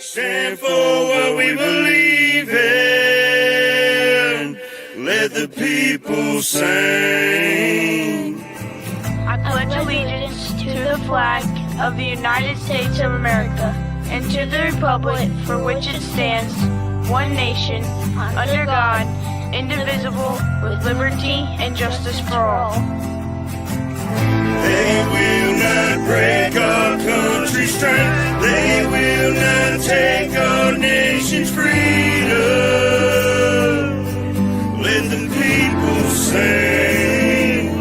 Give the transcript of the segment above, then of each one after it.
stand for what we believe in. Let the people sing. I pledge allegiance to the flag of the United States of America and to the republic for which it stands, one nation, under God, indivisible, with liberty and justice for all. They will not break our country's strength. They will not take our nation's freedom. Let the people sing.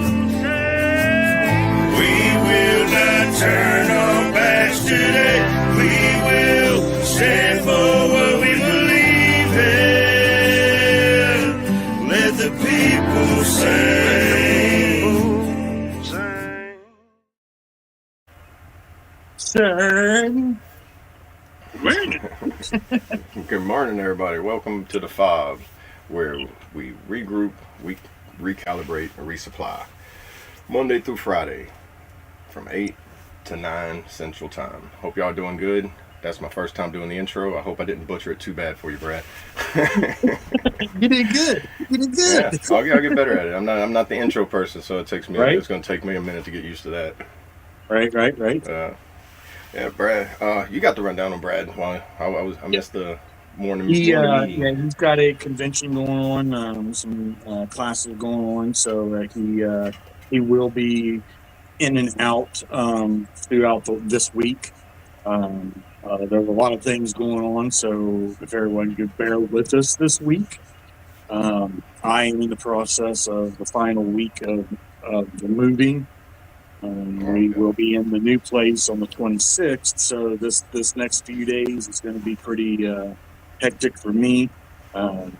We will not turn our backs today. We will stand for what we believe in. Let the people sing. Good morning, everybody. Welcome to the F.O.B, where we regroup, we recalibrate, and resupply. Monday through Friday, from 8 to 9 Central Time. Hope y'all doing good. That's my first time doing the intro. I hope I didn't butcher it too bad for you, Brad. You did good. You did good. Yeah, I'll get better at it. I'm not the intro person, so it takes me. Right? It's going to take me a minute to get used to that. Right. Yeah, Brad. You got the rundown on Brad. Well, I missed the morning. He's got a convention going on, some classes going on, so he will be in and out throughout this week. There's a lot of things going on, so if everyone could bear with us this week. I am in the process of the final week of the moving. We will be in the new place on the 26th, so this next few days is going to be pretty hectic for me. And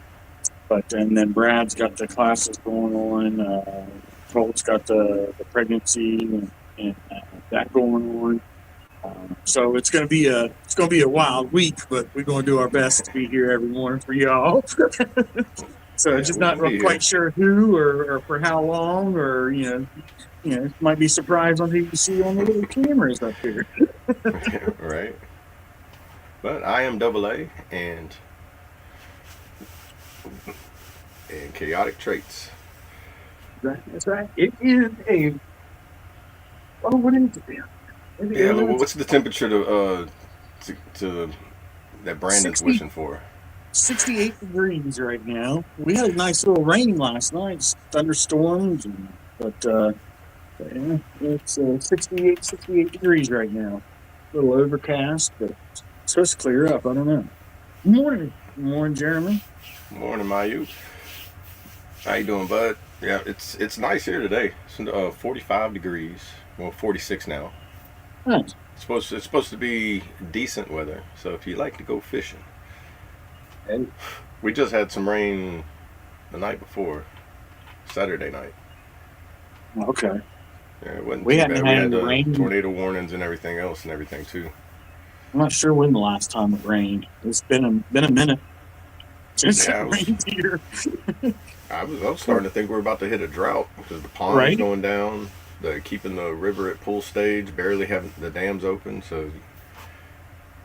then Brad's got the classes going on. Colt's got the pregnancy and that going on. So it's going to be a wild week, but we're going to do our best to be here every morning for y'all. So just not quite sure who or for how long, or might be surprised on who you see on the little cameras up here. Right. But I am AA and chaotic traits. That's right. It is a. Oh, what is it? Yeah. What's the temperature to that Brandon's 60. wishing for? 68 degrees right now. We had a nice little rain last night, thunderstorms, but it's 68 degrees right now. A little overcast, but it's supposed to clear up. I don't know. Morning, Jeremy. Morning, Mayu. How you doing, bud? Yeah, it's nice here today. It's 45 degrees. Well, 46 now. Nice. It's supposed to be decent weather. So if you like to go fishing. Hey. We just had some rain the night before, Saturday night. Okay. Yeah, it wasn't We too haven't bad. had We had rain. tornado warnings and everything else too. I'm not sure when the last time it rained. It's been a minute since it rained here. I was starting to think we were about to hit a drought because the pond's going down. They're keeping the river at full stage, barely having the dams open, so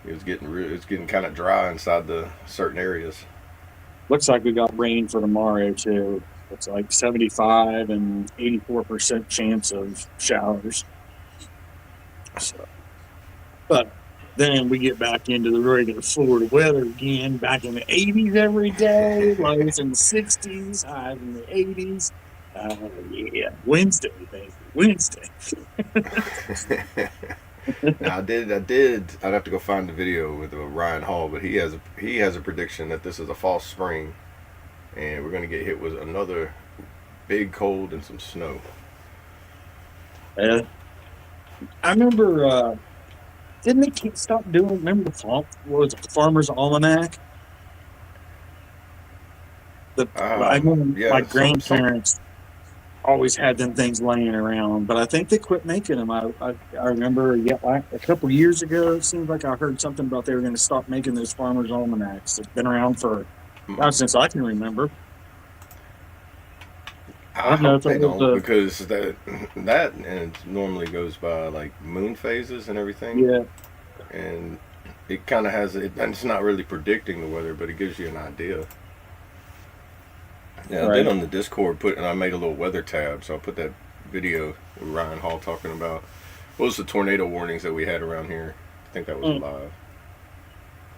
it's getting kind of dry inside the certain areas. Looks like we got rain for tomorrow too. It's like 75 and 84% chance of showers. So, but then we get back into the regular Florida weather again, back in the 80s every day, lows in the 60s, highs in the 80s. Yeah, Wednesday, baby, Wednesday. Now I'd have to go find the video with Ryan Hall, but he has a prediction that this is a false spring, and we're going to get hit with another big cold and some snow. I remember, didn't they stop doing, remember the Farmer's Almanac? I remember my grandparents always had them things laying around, but I think they quit making them. I remember, a couple years ago, it seemed like I heard something about they were going to stop making those Farmer's Almanacs. It's been around for since I can remember. I hope they don't, because that and it normally goes by like moon phases and everything. Yeah. And it kind of has it, and it's not really predicting the weather, but it gives you an idea. Yeah, I did on the Discord and I made a little weather tab, so I put that video with Ryan Hall talking about what was the tornado warnings that we had around here. I think that was live.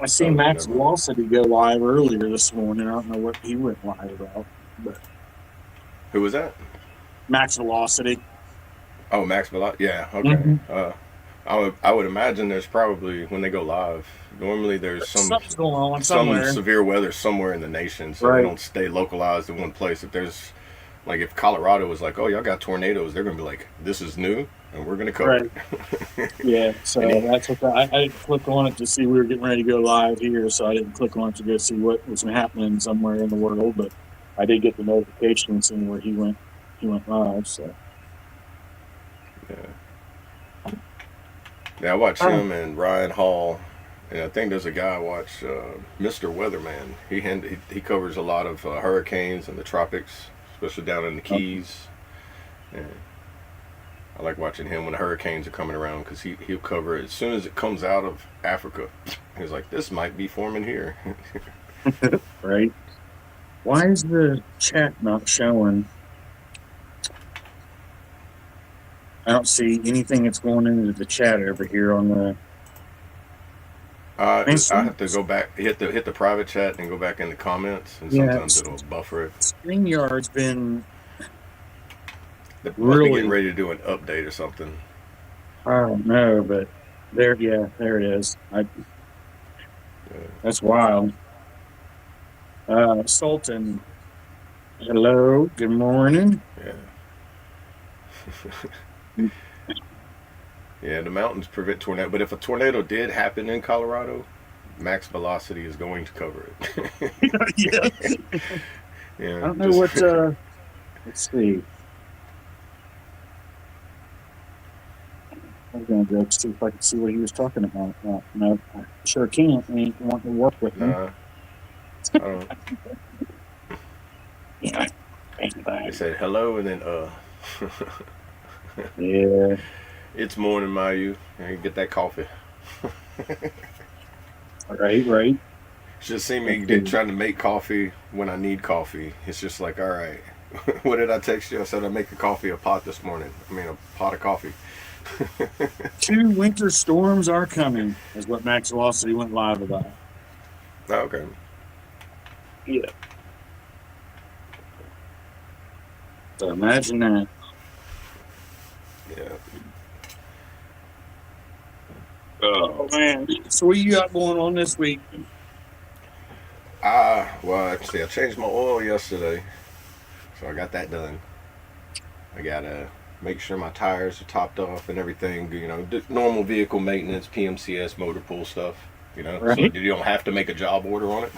I seen Max Velocity go live earlier this morning. I don't know what he went live about, but who was that? Max Velocity. Oh, Max Velocity. Yeah. Okay. I would imagine there's probably when they go live. Normally there's something's going on somewhere. Some severe weather somewhere in the nation, so they don't stay localized in one place. If there's like if Colorado was like, oh, y'all got tornadoes, they're gonna be like, this is new, and we're gonna cover it. Yeah. So that's what I didn't click on it to see we were getting ready to go live here, so I didn't click on it to go see what was happening somewhere in the world, but I did get the notification seeing where he went live. So. Yeah, I watch him and Ryan Hall, and I think there's a guy I watch, Mr. Weatherman. He covers a lot of hurricanes and the tropics, especially down in the Keys. And I like watching him when the hurricanes are coming around because he'll cover it as soon as it comes out of Africa. He's like, this might be forming here. Right. Why is the chat not showing? I don't see anything that's going into the chat over here on the. I have to go back, hit the private chat and go back in the comments, and sometimes it'll buffer it. StreamYard's been really getting ready to do an update or something. I don't know, but there it is. That's wild. Sultan, hello, good morning. Yeah. Yeah, the mountains prevent tornado, but if a tornado did happen in Colorado, Max Velocity is going to cover it. Yeah. I don't know what. Let's see. I'm gonna go see if I can see what he was talking about. No, I sure can't. I ain't wanting to work with him. I don't. Yeah. They said hello and then Yeah. It's morning, Mayu. You get that coffee. Right. Just see me trying to make coffee when I need coffee. It's just like, all right. What did I text you? I said I make a pot this morning. I mean, a pot of coffee. 2 winter storms are coming, is what Max Velocity went live about. Okay. Yeah. So imagine that. Yeah. Oh man! So what you got going on this week? Well, actually, I changed my oil yesterday, so I got that done. I gotta make sure my tires are topped off and everything. You know, normal vehicle maintenance, PMCS, motor pool stuff. You know, so you don't have to make a job order on it.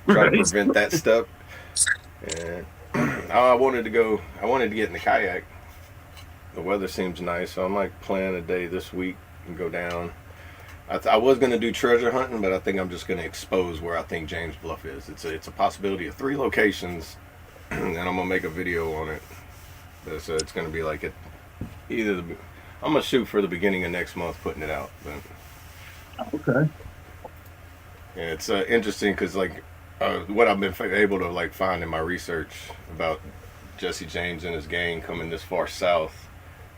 Try to prevent that step. And I wanted to get in the kayak. The weather seems nice, so I might plan a day this week and go down. I was going to do treasure hunting, but I think I'm just going to expose where I think James Bluff is. It's a possibility of 3 locations, and I'm going to make a video on it. So it's going to be like I'm going to shoot for the beginning of next month, putting it out. But, okay. Yeah, it's interesting because what I've been able to find in my research about Jesse James and his gang coming this far south.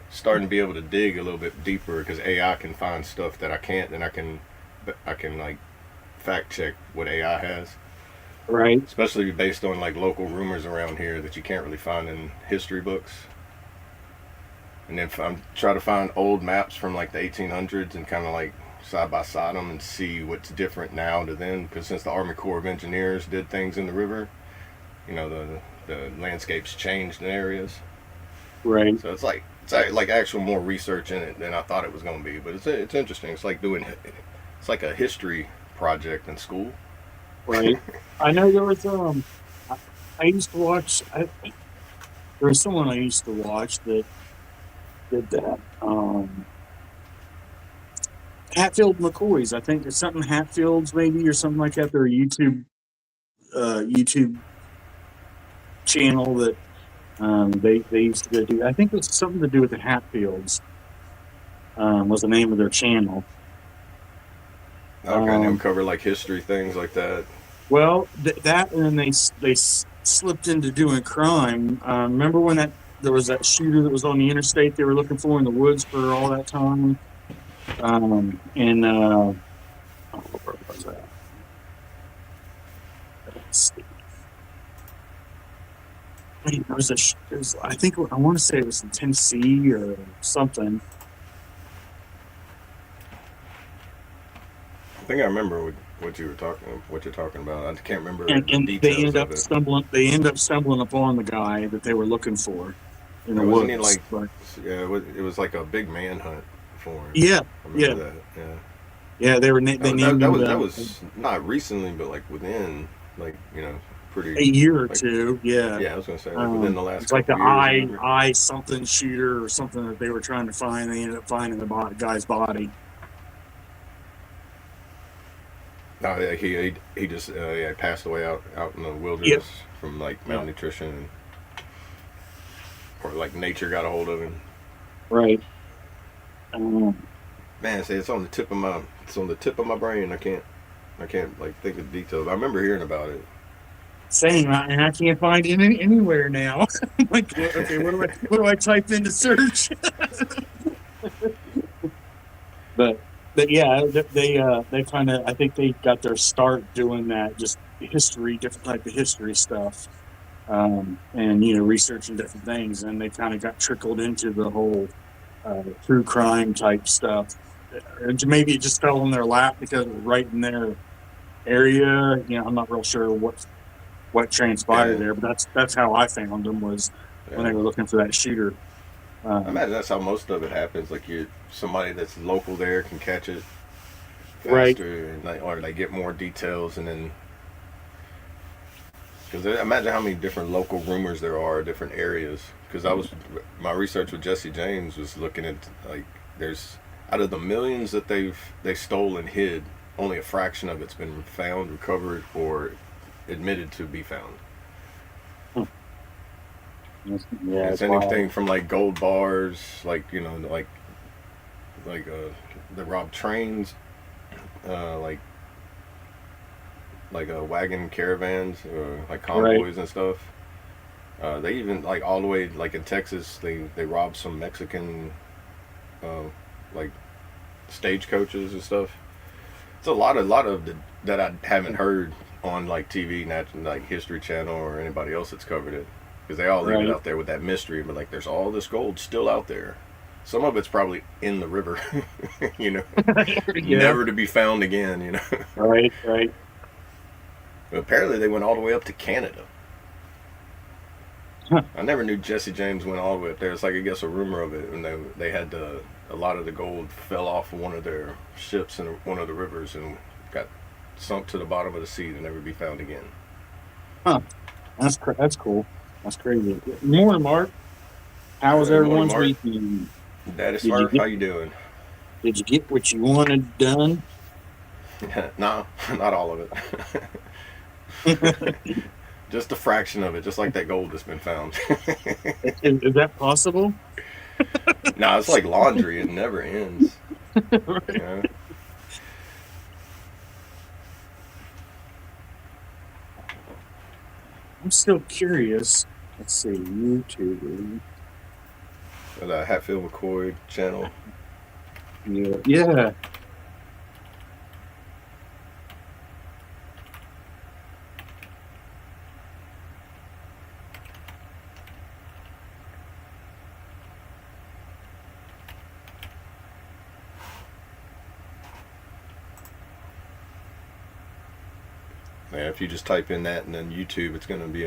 Starting to be able to dig a little bit deeper because AI can find stuff that I can't, and I can fact check what AI has. Right. Especially based on local rumors around here that you can't really find in history books. And then I'm trying to find old maps from the 1800s and kind of side by side them and see what's different now to then. Because since the Army Corps of Engineers did things in the river, the landscapes changed in areas. Right. So it's actual more research in it than I thought it was going to be, but it's interesting. It's like a history project in school. Right. I know there was I used to watch. There was someone I used to watch that did that. Hatfield McCoys. I think it's something Hatfields maybe or something like that. They're a YouTube channel that. They used to go do. I think it was something to do with the Hatfields. Was the name of their channel. Okay, and they would cover like history things like that. Well, that and then slipped into doing crime. Remember when there was that shooter that was on the interstate they were looking for in the woods for all that time? And where was that? Let's see. Wait, I think I want to say it was in Tennessee or something. I think I remember what you're talking about. I can't remember And the details of it. They end up stumbling upon the guy that they were looking for in the Wasn't he woods. like? But, Yeah, it was like a big manhunt for him. yeah, I remember that. yeah. They named him That was not recently, but like within pretty a year or like, two. Yeah, yeah. I was gonna say like within the last. it's like the couple years, eye something shooter or something that they were trying to find. They ended up finding the guy's body. No, yeah, he just passed away out in the wilderness from like malnutrition, or like nature got a hold of him. Right. Man, see, it's on the tip of my brain. I can't like think of details. I remember hearing about it. Same, and I can't find it anywhere now. I'm like, okay, what do I type into search? but yeah, they kind of, I think they got their start doing that, just different type of history stuff, and researching different things, and they kind of got trickled into the whole true crime type stuff. And maybe it just fell in their lap because it was right in their area. I'm not real sure what transpired there, but that's how I found them was when they were looking for that shooter. I imagine that's how most of it happens. Like somebody that's local there can catch it faster, right? Or they get more details, and then because imagine how many different local rumors there are, different areas. Because my research with Jesse James was looking at like there's out of the millions that they stole and hid, only a fraction of it's been found, recovered, or admitted to be found. Yeah, it's anything from like gold bars, like they robbed trains, like wagon caravans, like convoys and stuff. They even like all the way like in Texas, they robbed some Mexican like stagecoaches and stuff. It's a lot of that I haven't heard on like TV, like History Channel or anybody else that's covered it, because they all leave it out there with that mystery. But like, there's all this gold still out there. Some of it's probably in the river, never to be found again. Right. But apparently, they went all the way up to Canada. Huh. I never knew Jesse James went all the way up there. It's like I guess a rumor of it, and they had a lot of the gold fell off of one of their ships in one of the rivers and got sunk to the bottom of the sea to never be found again. Huh. That's cool. That's crazy. Good morning, Mark. How was everyone's weekend? Daddy Smurf, how you doing? Did you get what you wanted done? No, not all of it. Just a fraction of it, just like that gold that's been found. Is that possible? No, it's like laundry. It never ends. Right. I'm still curious. Let's see, YouTube. The Hatfield McCoy channel. Yeah. Yeah, if you just type in that and then YouTube, it's going to be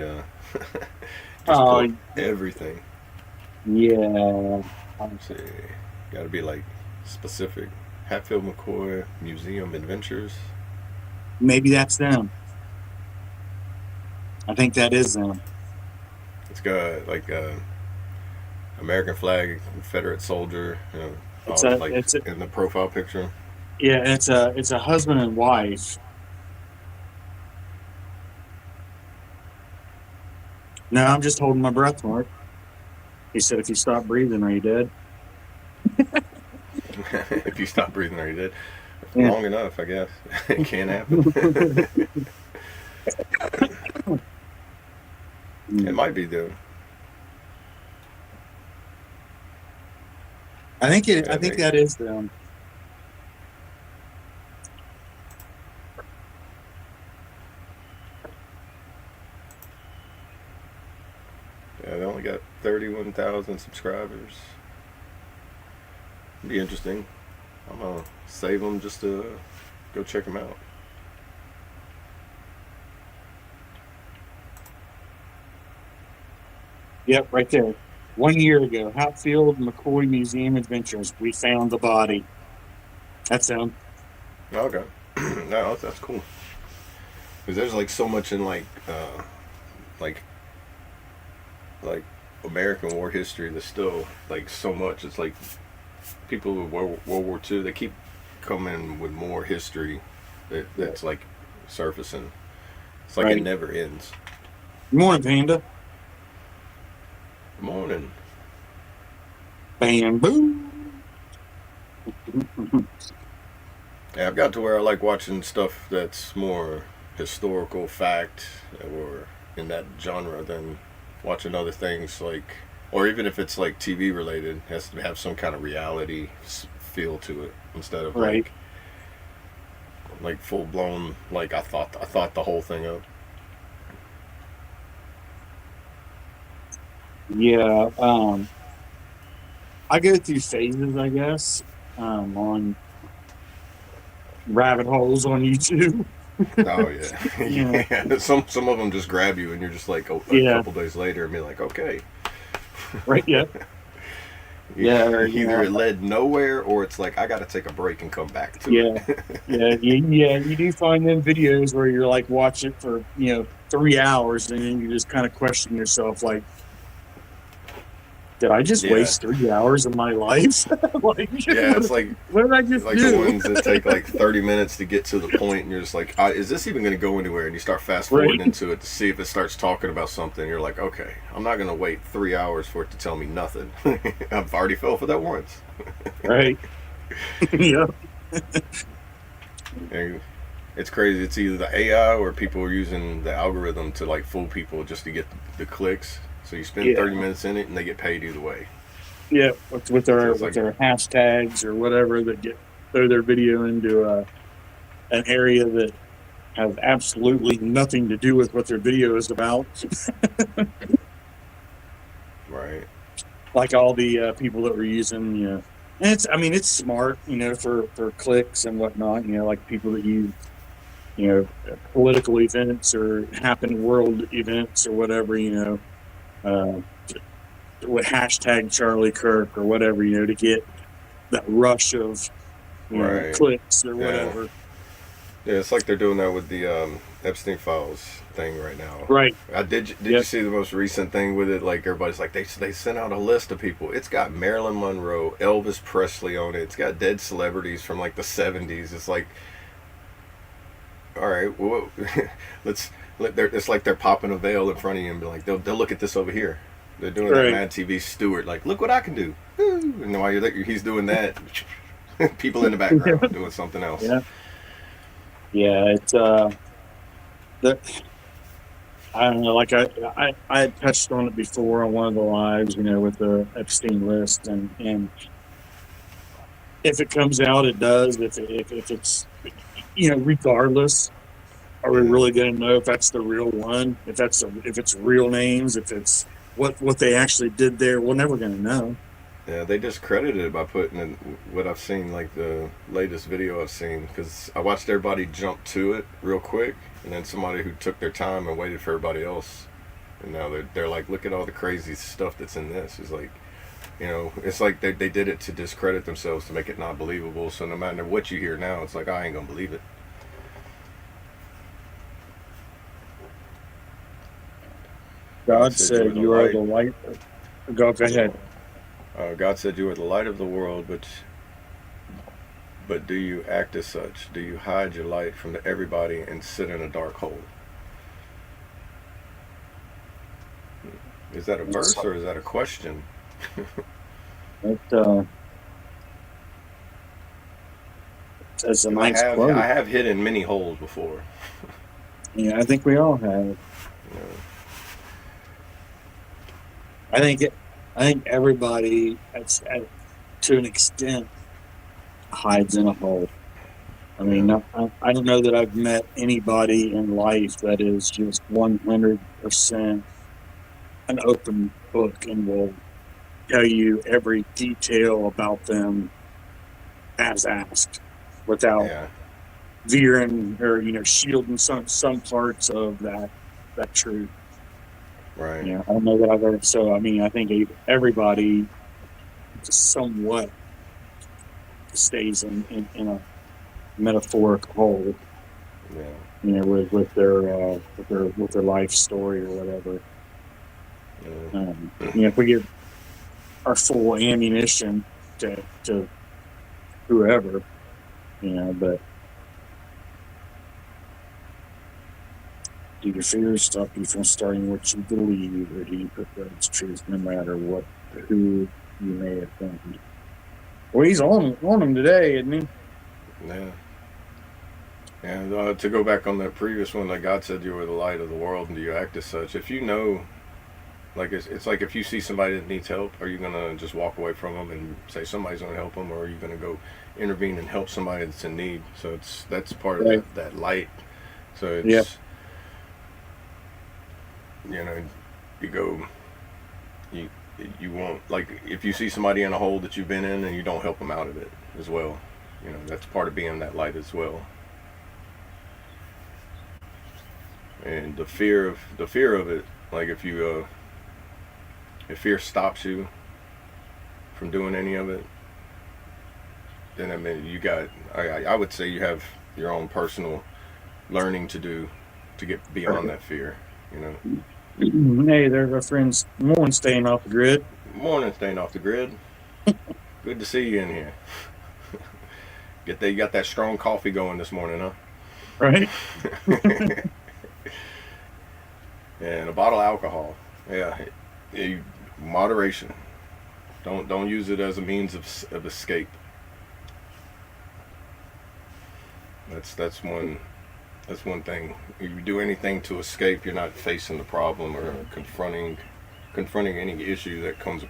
everything. Yeah. Let's see. Got to be like specific. Hatfield McCoy Museum Adventures. Maybe that's them. I think that is them. It's got like American flag, Confederate soldier. It's in the profile picture. Yeah, it's a husband and wife. No, I'm just holding my breath, Mark. He said, if you stop breathing, are you dead? If you stop breathing, are you dead? Yeah. long enough, I guess. It can't happen. It might be though. I think Yeah, that is them. Yeah, they only got 31,000 subscribers. Be interesting. I'm gonna save them just to go check them out. Yep, right there. 1 year ago, Hatfield McCoy Museum Adventures. We found the body. That's them. Okay. No, that's cool. Because there's like so much in like like American war history. There's still like so much. It's like people with World War II. They keep coming with more history that's like surfacing. It's like Right. it never ends. Good morning, Panda. Morning. Bamboo. Yeah, I've got to where I like watching stuff that's more historical fact or in that genre than watching other things like, or even if it's like TV related, it has to have some kind of reality feel to it instead of Right. like full blown like I thought the whole thing up. Yeah. I go through phases, I guess, on rabbit holes on YouTube. Oh yeah, Yeah. yeah. Some of them just grab you and you're just like a Yeah. couple days later and be like, okay. Right. Yeah. Yeah, or, Either it led nowhere or it's like I got to take a break and come back to it. You do find them videos where you're like watch it for 3 hours and then you just kind of question yourself like, did I just Yeah. waste 3 hours of my life? Like, Yeah, it's like what did I just like do? the ones that take like 30 minutes to get to the point and you're just like, is this even going to go anywhere? And you start fast forwarding Right. into it to see if it starts talking about something. You're like, okay, I'm not going to wait 3 hours for it to tell me nothing. I've already fell for that once. Right. Yeah. And it's crazy. It's either the AI or people are using the algorithm to like fool people just to get the clicks. So you spend Yeah. 30 minutes in it and they get paid either way. Yeah. With their It's like- hashtags or whatever that throw their video into an area that has absolutely nothing to do with what their video is about. Right. Like all the people that were using, and it's smart, for clicks and whatnot, like people that use, political events or happen world events or whatever, with hashtag Charlie Kirk or whatever, to get that rush of, Right. clicks or Yeah. whatever. Yeah, it's like they're doing that with the Epstein Files thing right now. Right. Did Yep. you see the most recent thing with it? Like everybody's like they sent out a list of people. It's got Marilyn Monroe, Elvis Presley on it. It's got dead celebrities from like the 70s. It's like, all right, well, it's like they're popping a veil in front of you and be like, they'll look at this over here. They're doing Right. that Mad TV Stewart, like, look what I can do. And while he's doing that, people in the background doing something else. Yeah. Yeah, it's I don't know, like I had touched on it before on one of the lives, with the Epstein list, and if it comes out, it does. If it's regardless, are we really going to know if that's the real one? If it's real names, if it's what they actually did there, we're never going to know. Yeah, they discredited it by putting in what I've seen, like the latest video I've seen, because I watched everybody jump to it real quick, and then somebody who took their time and waited for everybody else, and now they're like, look at all the crazy stuff that's in this. It's like, it's like they did it to discredit themselves to make it not believable. So no matter what you hear now, it's like, I ain't gonna believe it. God said, "You are the light." Go ahead. God said you are the light of the world, but do you act as such? Do you hide your light from everybody and sit in a dark hole? Is that a verse or is that a question? As a 'Cause nice quote. I have hit in many holes before. Yeah, I think we all have. You know. I think everybody, to an extent, hides in a hole. I mean, Yeah. I don't know that I've met anybody in life that is just 100% an open book and will tell you every detail about them as asked, without Yeah. veering or shielding some parts of that truth. Right. Yeah, I don't know that I've ever. So I mean, I think everybody somewhat stays in a metaphoric hole, Yeah. with their life story or whatever. Yeah. If we give our full ammunition to whoever, but do your fears stop you from starting what you believe, or do you prefer its truth no matter who you may offend? Well, he's on him today, isn't he? Yeah. And to go back on that previous one, like God said, you were the light of the world, and do you act as such? If you know, like it's like if you see somebody that needs help, are you gonna just walk away from them and say somebody's gonna help them, or are you gonna go intervene and help somebody that's in need? So that's part Right. of that light. So it's Yeah. you go, you won't, like, if you see somebody in a hole that you've been in and you don't help them out of it as well. That's part of being that light as well. And the fear of it, like if fear stops you from doing any of it, then I mean I would say you have your own personal learning to do to get beyond that fear. Hey, there's our friends. Morning, staying off the grid. Morning, staying off the grid. Good to see you in here. You got that strong coffee going this morning, huh? Right. And a bottle of alcohol. Yeah, moderation. Don't use it as a means of escape. That's one thing. If you do anything to escape, you're not facing the problem or confronting any issue that comes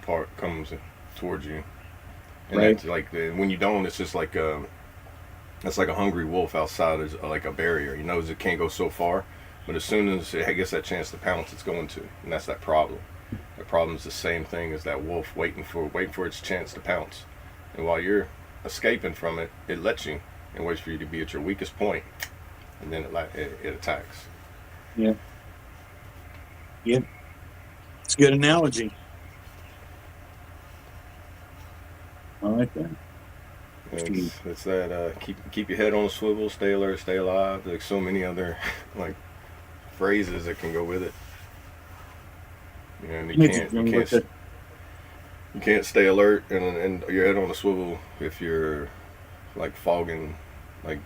towards you. And Right. that's like when you don't, it's just like it's like a hungry wolf outside is like a barrier. He knows it can't go so far, but as soon as it gets that chance to pounce, it's going to, and that's that problem. The problem is the same thing as that wolf waiting for its chance to pounce. And while you're escaping from it, it lets you and waits for you to be at your weakest point, and then it attacks. Yeah. Yeah. It's a good analogy. I like that. It's that keep your head on a swivel, stay alert, stay alive. There's so many other like phrases that can go with it. And you can't stay alert and your head on a swivel if you're like fogging, like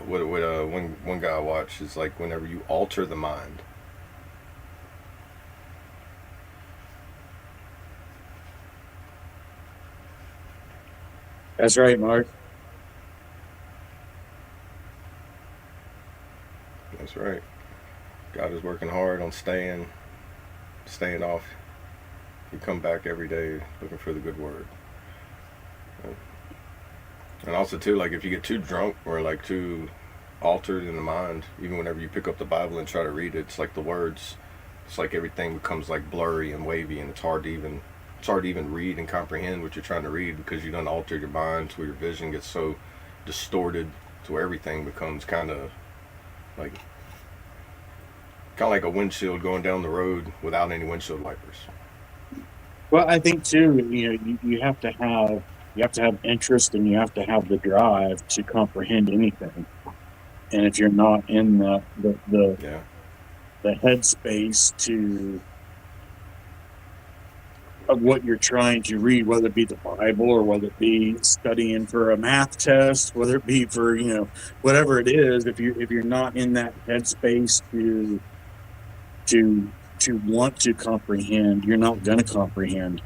what one guy I watched is like whenever you alter the mind. That's right, Mark. That's right. God is working hard on staying off. You come back every day looking for the good word. And also too, like if you get too drunk or like too altered in the mind, even whenever you pick up the Bible and try to read it, it's like the words, it's like everything becomes like blurry and wavy, and it's hard to even read and comprehend what you're trying to read because you done altered your mind to where your vision gets so distorted to where everything becomes kind of like a windshield going down the road without any windshield wipers. Well, I think too, you have to have interest, and you have to have the drive to comprehend anything. And if you're not in the headspace of what you're trying to read, whether it be the Bible or whether it be studying for a math test, whether it be for whatever it is, if you're not in that headspace to want to comprehend, you're not going to comprehend.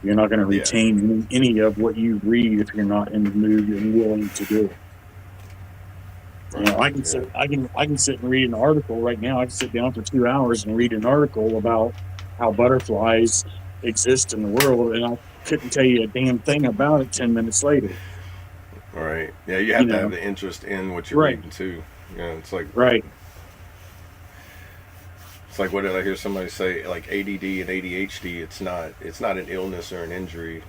You're not going to Yeah. retain any of what you read if you're not in the mood and willing to do it. You know, I can sit, I can sit and read an article right now. I can sit down for 2 hours and read an article about how butterflies exist in the world, and I couldn't tell you a damn thing about it 10 minutes later. All right. Yeah, you You have to have know, the interest in what you're right, reading too. You know, right, it's like what did I hear somebody say? Like ADD and ADHD. It's not an illness or an injury.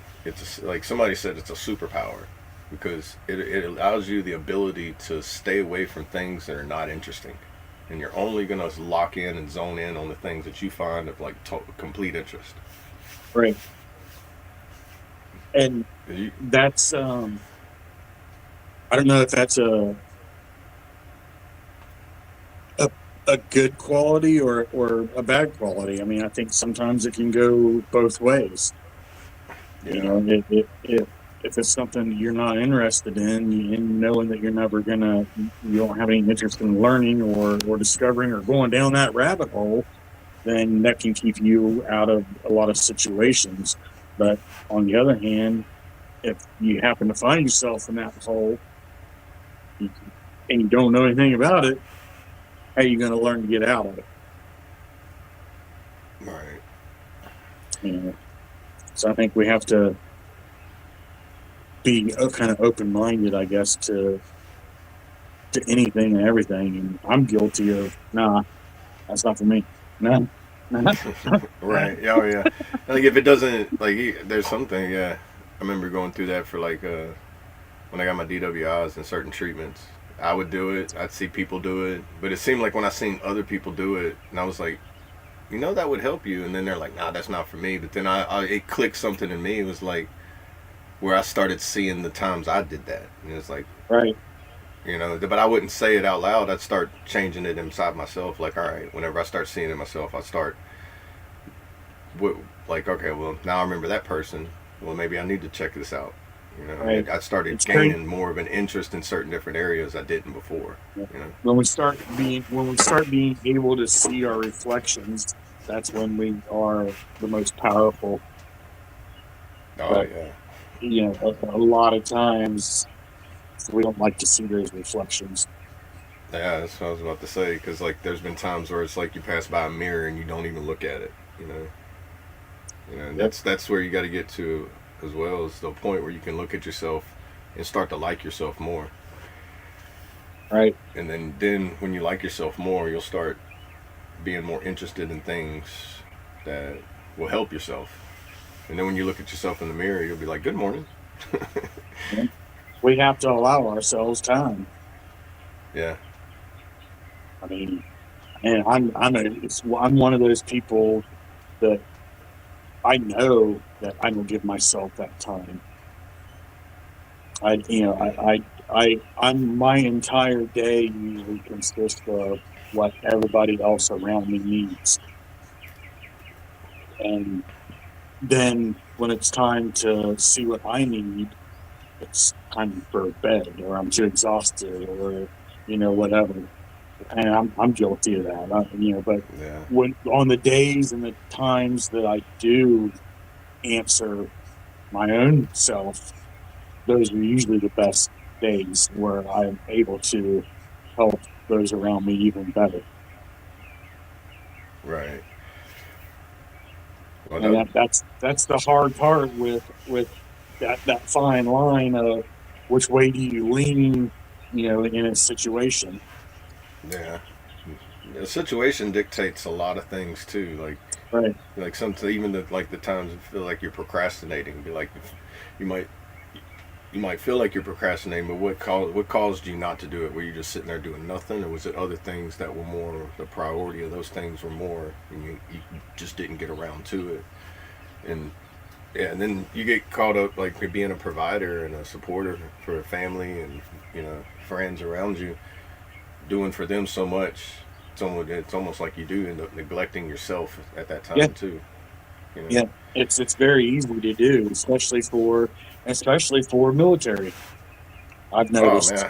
Like somebody said, it's a superpower because it allows you the ability to stay away from things that are not interesting, and you're only gonna lock in and zone in on the things that you find of like complete interest. right. And You, that's I don't know if that's a a good quality or a bad quality. I mean, I think sometimes it can go both ways. You yeah. know, if it's something you're not interested in, and knowing that you're never gonna, you don't have any interest in learning or discovering or going down that rabbit hole, then that can keep you out of a lot of situations. But on the other hand, if you happen to find yourself in that hole and you don't know anything about it, how are you going to learn to get out of it? Right. You know? So I think we have to be kind of open-minded, I guess, to anything and everything. And I'm guilty of, nah, that's not for me. Nah. Right. Yeah. Oh, yeah. Like if it doesn't like there's something. Yeah. I remember going through that for like when I got my DWIs and certain treatments. I would do it. I'd see people do it, but it seemed like when I seen other people do it, and I was like, you know, that would help you. And then they're like, nah, that's not for me. But then it clicked something in me. It was like where I started seeing the times I did that, and it's like, Right. you know, but I wouldn't say it out loud. I'd start changing it inside myself. Like, all right, whenever I start seeing it myself, I start like, okay, well, now I remember that person. Well, maybe I need to check this out. You know, Right. I started It's gaining crazy. more of an interest in certain different areas I didn't before. Yeah. You know, When we start being able to see our reflections, that's when we are the most powerful. oh But yeah, you know, a lot of times we don't like to see those reflections. yeah. That's what I was about to say. Because like, there's been times where it's like you pass by a mirror and you don't even look at it. And Yep. that's where you got to get to as well, is the point where you can look at yourself and start to like yourself more. Right. And then when you like yourself more, you'll start being more interested in things that will help yourself. And then when you look at yourself in the mirror, you'll be like, good morning. We have to allow ourselves time. Yeah. I mean, and I'm one of those people that I know that I don't give myself that time. I'm my entire day usually consists of what everybody else around me needs. And then when it's time to see what I need, it's time for bed, or I'm too exhausted, or whatever. And I'm guilty of that. But Yeah. when on the days and the times that I do answer my own self, those are usually the best days where I'm able to help those around me even better. Right. Well, And that's the hard part with that fine line of which way do you lean, in a situation. yeah. The situation dictates a lot of things too. Right. Like sometimes even the times you feel like you're procrastinating. Be like, you might you might feel like you're procrastinating, but what caused you not to do it? Were you just sitting there doing nothing, or was it other things that were more, the priority of those things were more, and you just didn't get around to it? And yeah, and then you get caught up like being a provider and a supporter for a family and friends around you, doing for them so much. It's almost like you do end up neglecting yourself at that time Yeah. too. Yeah. It's very easy to do, especially for military. I've Oh noticed, man,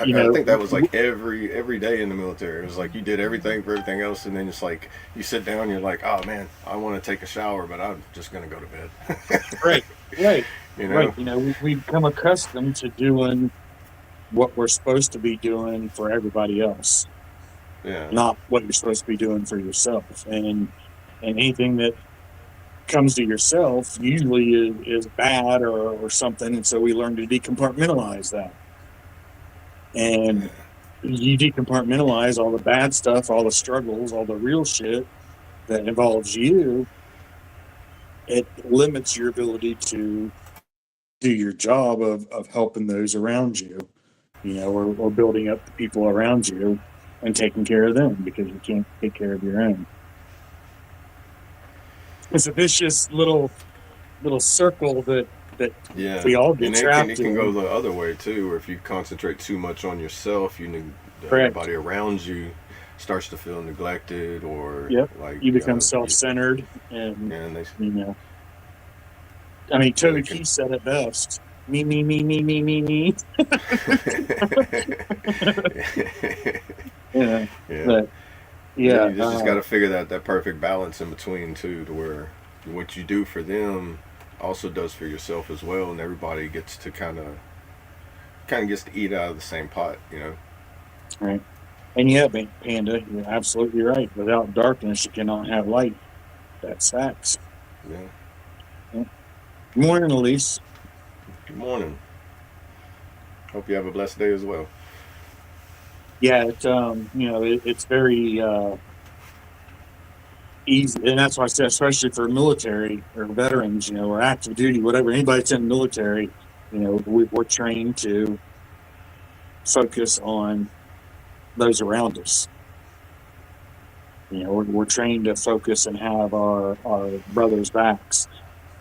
you I know, think that was like every day in the military. It was like you did everything for everything else, and then it's like you sit down, you're like, oh man, I want to take a shower, but I'm just gonna go to bed. right, right, You right. know? You know, we become accustomed to doing what we're supposed to be doing for everybody else, Yeah. not what you're supposed to be doing for yourself. And anything that comes to yourself usually is bad or something. And so we learn to decompartmentalize that. And you decompartmentalize all the bad stuff, all the struggles, all the real shit that involves you. It limits your ability to do your job of helping those around you, you know, or building up the people around you and taking care of them because you can't take care of your own. It's a vicious little circle that Yeah, we all get and then trapped it can go in. the other way too. Where if you concentrate too much on yourself, Correct. everybody around you starts to feel neglected, or Yep. like You become self-centered, and and they you know, I mean, and Toby it can. Keith said it best: "Me, me, me, me, me, me, me." Yeah, Yeah, but and then yeah, you just got to figure that perfect balance in between too, to where what you do for them also does for yourself as well, and everybody gets to kind of gets to eat out of the same pot, you know. right. And yeah, Panda, you're absolutely right. Without darkness, you cannot have light. That's facts. Yeah. Yeah. Morning, Elise. Good morning. Hope you have a blessed day as well. Yeah, it's very easy, and that's why I said, especially for military or veterans, or active duty, whatever. Anybody that's in the military, we're trained to focus on those around us. We're trained to focus and have our brothers' backs.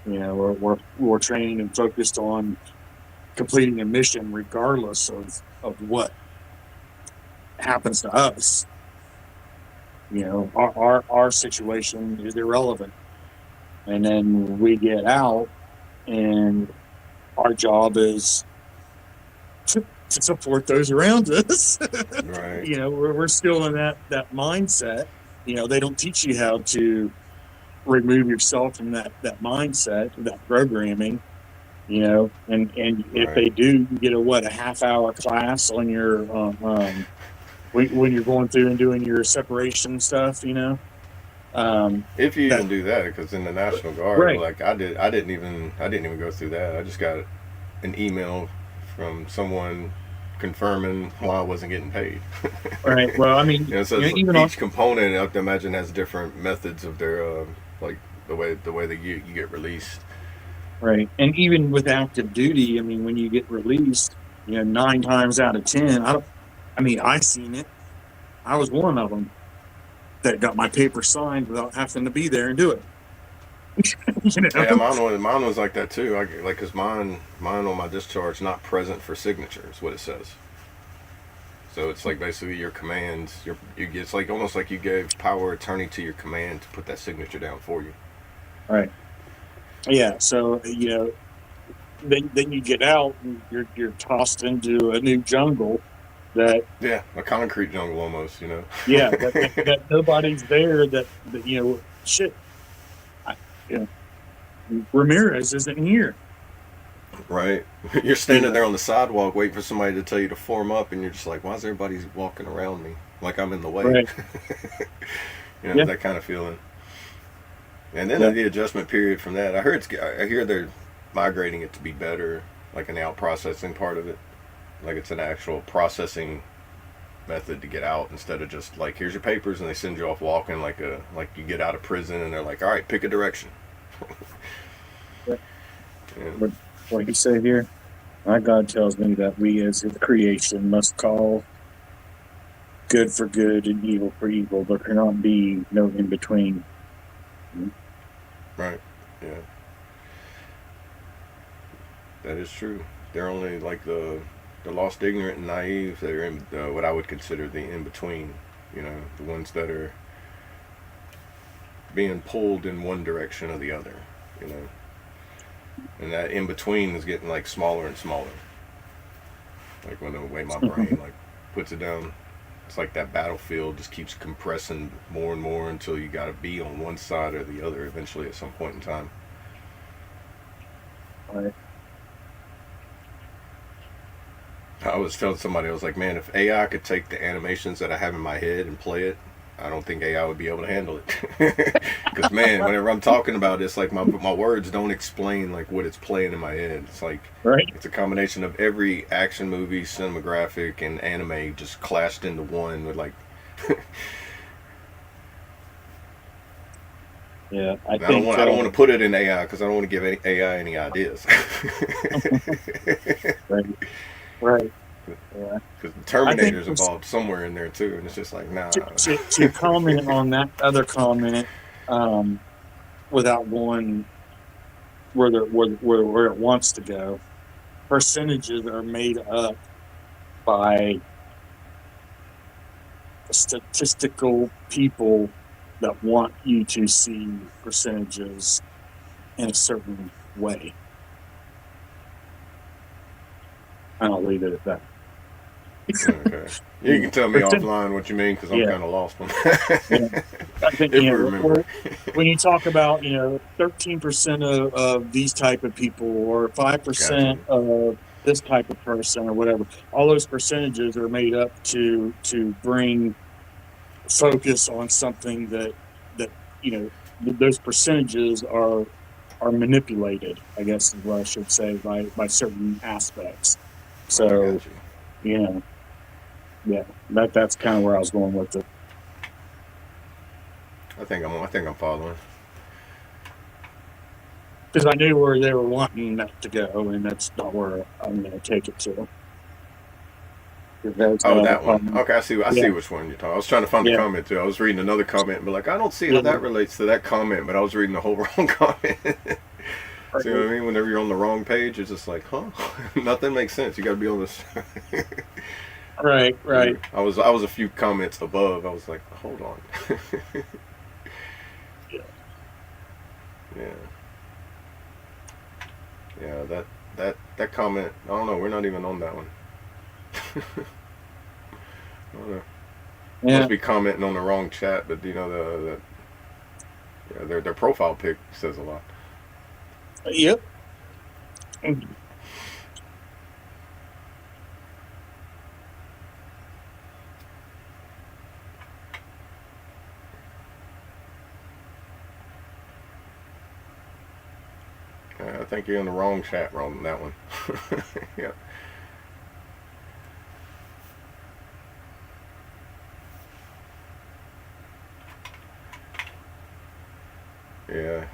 We're trained and focused on completing a mission regardless of what happens to us. Our situation is irrelevant. And then we get out, and our job is to support those around us. Right. We're still in that mindset. They don't teach you how to remove yourself from that mindset, that programming. And if Right. they do, you get a half hour class on your when you're going through and doing your separation stuff. If you That even do that, because in the National Guard, right, like I didn't even go through that. I just got an email from someone confirming why I wasn't getting paid. right. Well, I mean, It says even on each component, I have to imagine, has different methods of their like the way that you get released. right, and even with active duty, I mean, when you get released, 9 times out of 10, I seen it. I was one of them that got my paper signed without having to be there and do it. you Yeah, know, mine was like that too. Like, cause mine on my discharge, not present for signature is what it says. So it's like basically your commands. It's like almost like you gave power of attorney to your command to put that signature down for you. right? Yeah. So then you get out and you're tossed into a new jungle that Yeah, a concrete jungle almost, you know. yeah that nobody's there that shit. I, you know, Ramirez isn't here. Right. You're standing there on the sidewalk waiting for somebody to tell you to form up, and you're just like, why is everybody walking around me like I'm in the way? Right. Yeah. That kind of feeling. And then Yeah. the adjustment period from that, I hear they're migrating it to be better, like an out processing part of it, like it's an actual processing method to get out instead of just like here's your papers and they send you off walking like you get out of prison and they're like, all right, pick a direction. Yeah. Yeah. What you say here? My God tells me that we as His creation must call good for good and evil for evil. There cannot be no in between. Right. Yeah. That is true. They're only like the lost, ignorant, and naive. They're in what I would consider the in between. The ones that are being pulled in one direction or the other. And that in between is getting like smaller and smaller. Like when the way my brain like puts it down, it's like that battlefield just keeps compressing more and more until you got to be on one side or the other eventually at some point in time. Right. I was telling somebody, I was like, man, if AI could take the animations that I have in my head and play it, I don't think AI would be able to handle it. Because man, whenever I'm talking about it, it's like my words don't explain like what it's playing in my head. It's like Right. it's a combination of every action movie, cinematographic, and anime just clashed into one with like. Yeah, I I think don't want to put it in AI because I don't want to give any AI any ideas. right, right. Yeah. Because the I think Terminator's involved somewhere in there too, and it's just like nah. to comment on that other comment, without going where it wants to go, percentages are made up by statistical people that want you to see percentages in a certain way. And I'll leave it at that. Okay. You can tell me Percent- offline what you mean because I'm Yeah. kind of lost on Yeah. I think if you remember. when you talk about 13% of these type of people or 5% of this type of person or whatever, all those percentages are made up to bring focus on something that those percentages are manipulated, I guess is what I should say, by certain aspects. I So got you. yeah, that's kind of where I was going with it. I think I'm following. Because I knew where they were wanting that to go, and that's not where I'm going to take it to. Oh, that one. Okay, I see Yeah. which one you're talking. I was trying to find the Yeah. comment too. I was reading another comment, but like I don't see how Yeah. that relates to that comment. But I was reading the whole wrong comment. See what I mean? Whenever you're on the wrong page, it's just like, huh? Nothing makes sense. You got to be on this. Right. I was a few comments above. I was like, hold on. Yeah. Yeah. That comment. I don't know. We're not even on that one. I don't know. Yeah. Must be commenting on the wrong chat, but their profile pic says a lot. Yep. I think you're in the wrong chat on that one. Yeah. Yeah.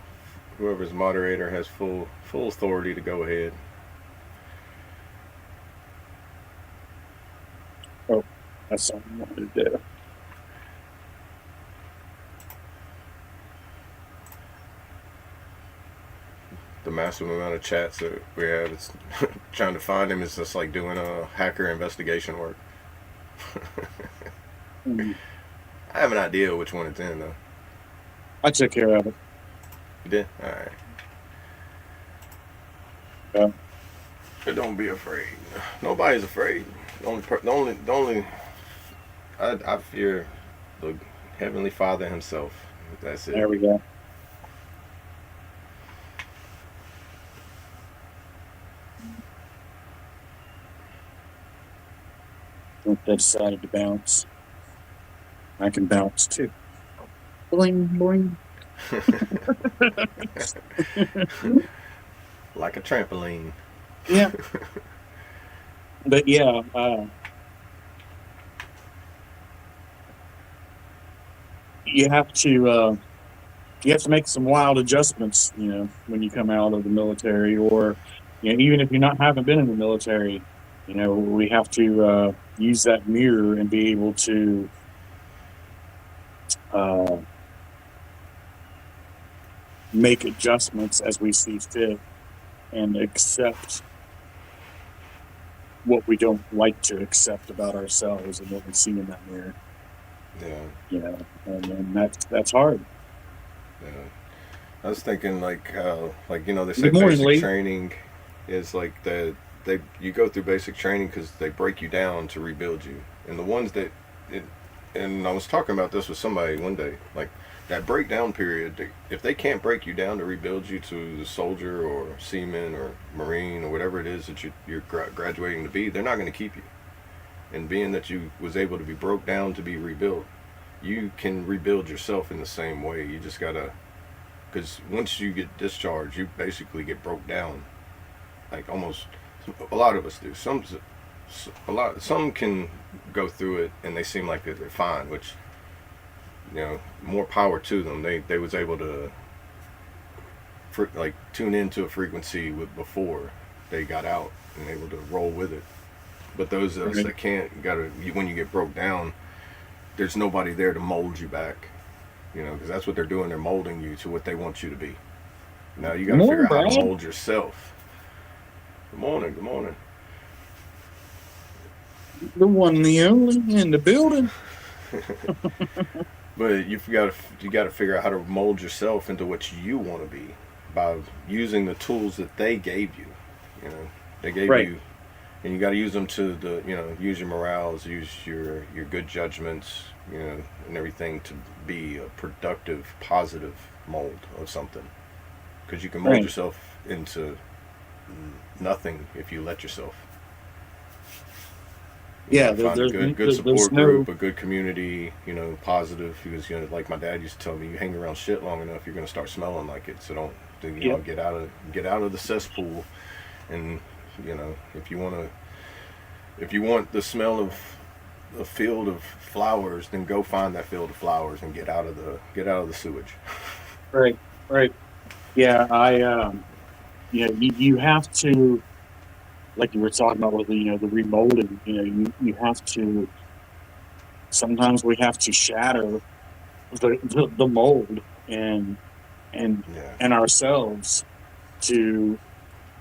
Whoever's moderator has full authority to go ahead. Oh, that's something I wanted to do. The massive amount of chats that we have, it's trying to find him is just like doing a hacker investigation work. Mhm. I have an idea which one it's in though. I took care of it. You did? Alright. Yeah. But don't be afraid. Nobody's afraid. The only I fear the Heavenly Father himself. That's it. There we go. They decided to bounce. I can bounce too. Boing, boing. Like a trampoline. Yeah. But yeah, you have to make some wild adjustments, when you come out of the military, or even if haven't been in the military, we have to use that mirror and be able to make adjustments as we see fit and accept what we don't like to accept about ourselves and what we see in that mirror. Yeah. And that's hard. Yeah. I was thinking they say Good morning, basic Lee. training is like the you go through basic training because they break you down to rebuild you. And the ones that and I was talking about this with somebody one day, like that breakdown period. If they can't break you down to rebuild you to the soldier or seaman or marine or whatever it is that you're graduating to be, they're not going to keep you. And being that you was able to be broke down to be rebuilt, you can rebuild yourself in the same way. You just gotta, because once you get discharged, you basically get broke down. Like almost, a lot of us do. Some can go through it and they seem like they're fine, which, more power to them. They was able to like tune into a frequency with before they got out and able to roll with it. But those of us that can't, when you get broke down, there's nobody there to mold you back, because that's what they're doing. They're molding you to what they want you to be. Now you got to figure out how to mold yourself. Good morning. Good morning. The one, the only in the building. But you got to figure out how to mold yourself into what you want to be by using the tools that they gave you. They gave you. And you got to use them to use your morals, use your good judgments, and everything to be a productive, positive mold of something. Because you can mold yourself into nothing if you let yourself. Find a good support group, a good community, positive. Because like my dad used to tell me, you hang around shit long enough, you're gonna start smelling like it. So don't get out of the cesspool. And if you want the smell of a field of flowers, then go find that field of flowers and get out of the sewage. Right. Yeah, you have to, like you were talking about with the remolding. You have to. Sometimes we have to shatter the mold and ourselves to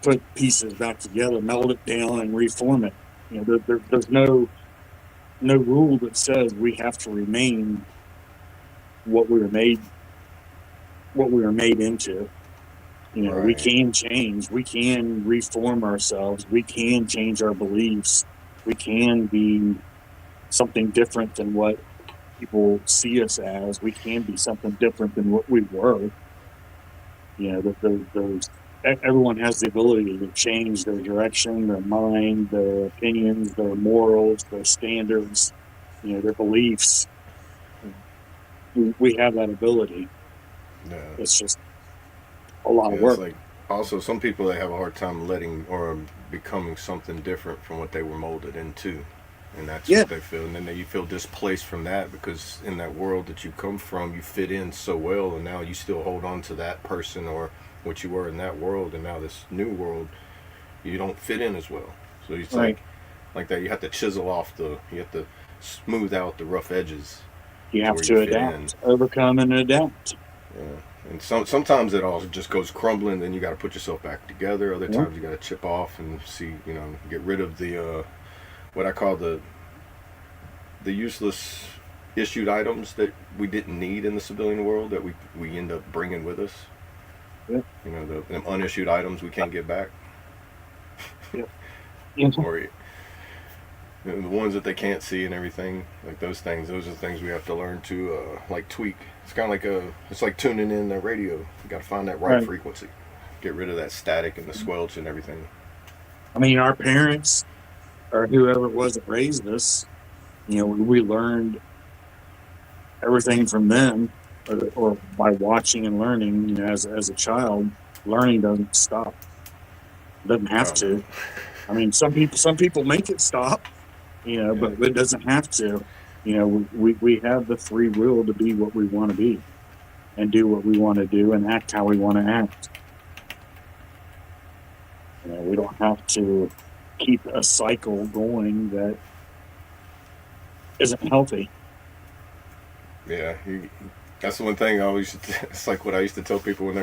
put pieces back together, meld it down, and reform it. There's no rule that says we have to remain what we were made into. We can change. We can reform ourselves. We can change our beliefs. We can be something different than what people see us as. We can be something different than what we were. Everyone has the ability to change their direction, their mind, their opinions, their morals, their standards, their beliefs. We have that ability. Yeah. It's just a lot of work. Like also some people, they have a hard time letting or becoming something different from what they were molded into. And that's what they feel. And then you feel displaced from that because in that world that you come from, you fit in so well, and now you still hold on to that person or what you were in that world, and now this new world, you don't fit in as well. So it's like that. You have to chisel off you have to smooth out the rough edges. You have to adapt, overcome, and adapt. Yeah, and sometimes it all just goes crumbling. Then you got to put yourself back together. Other times you got to chip off and get rid of the what I call the useless issued items that we didn't need in the civilian world that we end up bringing with us. Yeah. The unissued items we can't get back. Yeah. Or the ones that they can't see and everything, like those are the things we have to learn to like tweak. It's kind of it's like tuning in the radio. You got to find that right frequency. Get rid of that static and the squelch and everything. I mean, our parents or whoever it was that raised us, we learned everything from them. Or by watching and learning, as a child, learning doesn't stop. It doesn't have to. I mean, some people make it stop, but it doesn't have to. We have the free will to be what we want to be, and do what we want to do, and act how we want to act. We don't have to keep a cycle going that isn't healthy. Yeah. That's the one thing it's like what I used to tell people when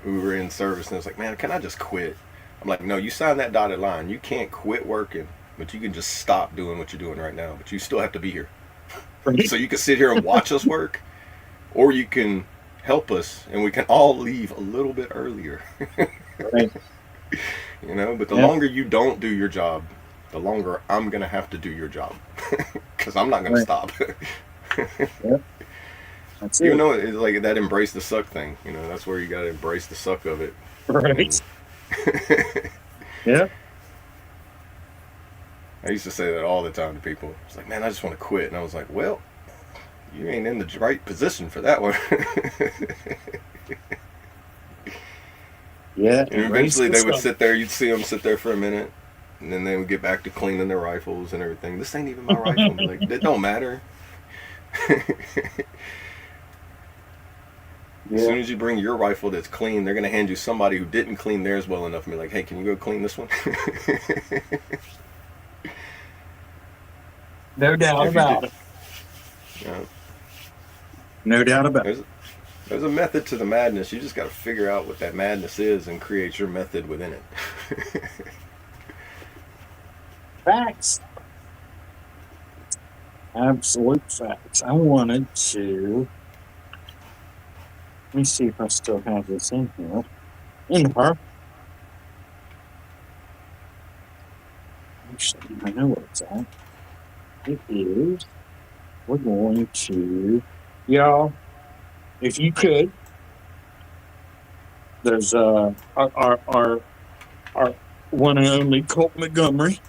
we were in service, and it was like, man, can I just quit? I'm like, no, you signed that dotted line. You can't quit working, but you can just stop doing what you're doing right now, but you still have to be here. So you can sit here and watch us work, or you can help us, and we can all leave a little bit earlier. You know, but the Yeah. longer you don't do your job, the longer I'm gonna have to do your job because I'm not gonna Right. stop. That's Even it. though it's like that embrace the suck thing, you know, that's where you gotta embrace the suck of it. Right. Yeah. I used to say that all the time to people. It's like, man, I just want to quit, and I was like, well, you ain't in the right position for that one. Yeah. And eventually they would sit there. You'd see them sit there for a minute, and then they would get back to cleaning their rifles and everything. This ain't even my rifle. I'm like, it don't matter. As soon as you bring your rifle that's clean, they're gonna hand you somebody who didn't clean theirs well enough and be like, hey, can you go clean this one? No doubt If you about did. it. Yeah. No doubt about it. There's a method to the madness. You just got to figure out what that madness is and create your method within it. Facts. Absolute facts. I wanted to. Let me see if I still have this in here. In her. Actually, I know where it's at. It is. We're going to. Y'all, if you could, there's our one and only Colt Montgomery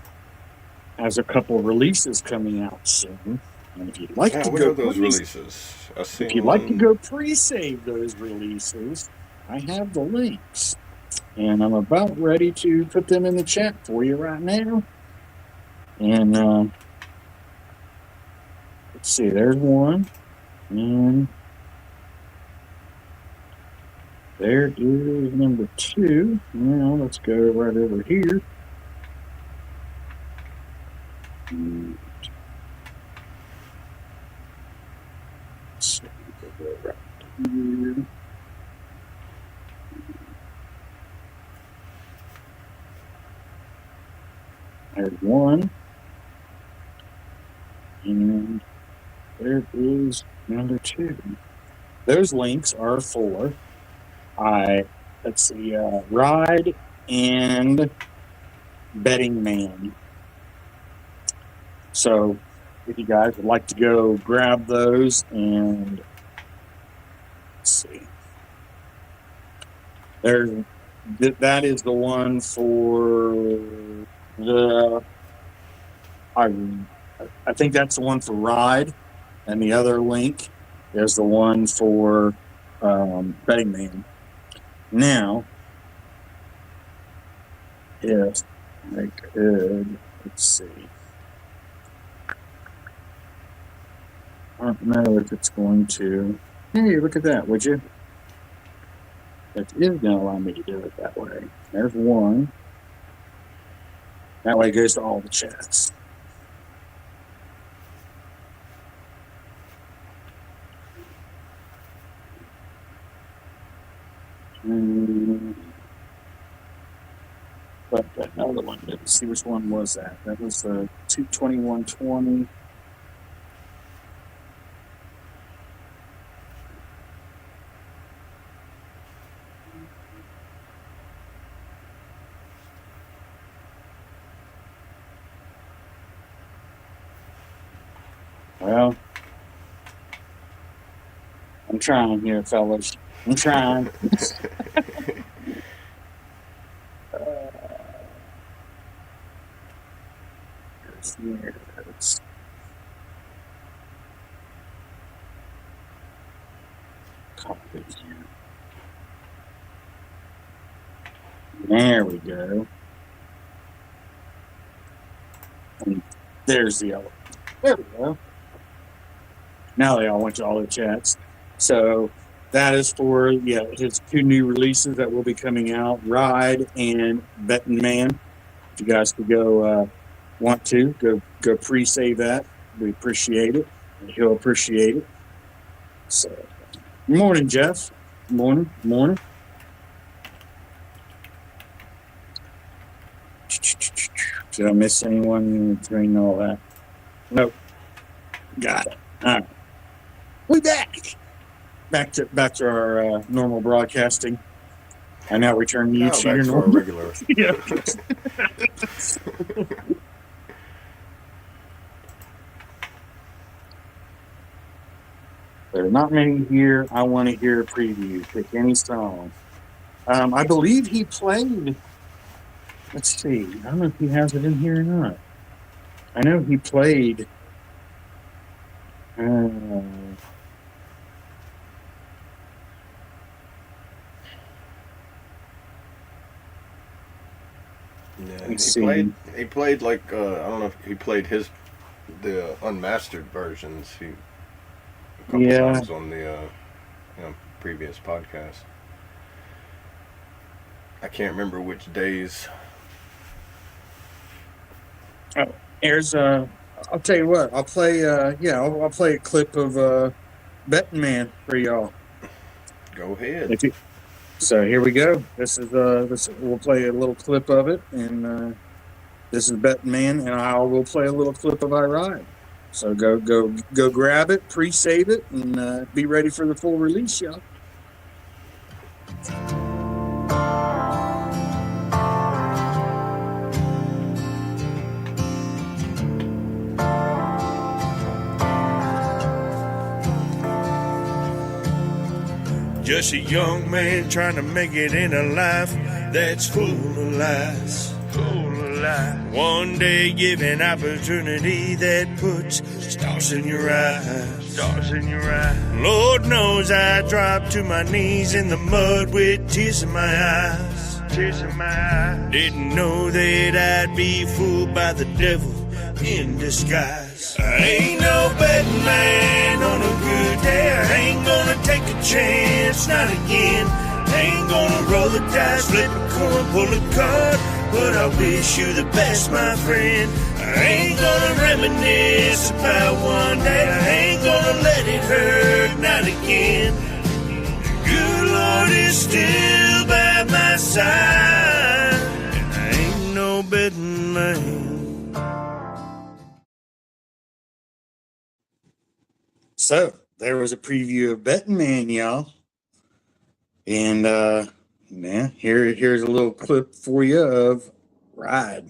has a couple of releases coming out soon. And if you'd like Yeah, to what go are those releases? I if seen you'd like to one. go pre-save those releases, I have the links. And I'm about ready to put them in the chat for you right now. And let's see, there's one. And there is number 2. Now let's go right over here. And let's see, we'll go right here. There's one. And there is number 2. Those links are for let's see, Ride and Betting Man. So if you guys would like to go grab those, and let's see, that is the one for the I think that's the one for Ride, and the other link is the one for Betting Man. Now, if I could, let's see. I don't know if it's going to. Hey, look at that, would you? That is going to allow me to do it that way. There's one. That way it goes to all the chats. But another one. Let's see which one was that. That was the 22120. Well, I'm trying here, fellas. I'm trying. Yes. Copy. There we go. And there's the other. There we go. Now they all went to all the chats. So that is for his 2 new releases that will be coming out, Ride and Betting Man. If you guys could go want to go pre-save that, we appreciate it. And he'll appreciate it. So good morning, Jeff. Good morning. Good morning. Did I miss anyone between all that? Nope. Got it. All right. We back to our normal broadcasting. I now return you Now to back your to our normal. regular. Yeah. There are not many here. I want to hear a preview. Pick any song. I believe he played. Let's see. I don't know if he has it in here or not. I know he played. Yeah, Let me see. He played like I don't know if he played the unmastered versions. A couple Yeah. times on the previous podcast. I can't remember which days. Here's I'll tell you what. I'll play. I'll play a clip of Betting Man for y'all. Go ahead. So here we go. This is we'll play a little clip of it, and this is Betting Man, and I will play a little clip of I Ride. So go grab it, pre-save it, and be ready for the full release, y'all. Just a young man trying to make it in a life that's full of lies. One day given opportunity that puts stars in your eyes. Lord knows I dropped to my knees in the mud with tears in my eyes. Didn't know that I'd be fooled by the devil in disguise. I ain't no betting man on a good day. I ain't gonna take a chance, not again. I ain't gonna roll the dice, flip a coin, pull a card. But I wish you the best, my friend. I ain't gonna reminisce about one day. I ain't gonna let it hurt, not again. The good Lord is still by my side, and I ain't no betting man. So there was a preview of Betting Man, y'all, and man, here's a little clip for you of Ride.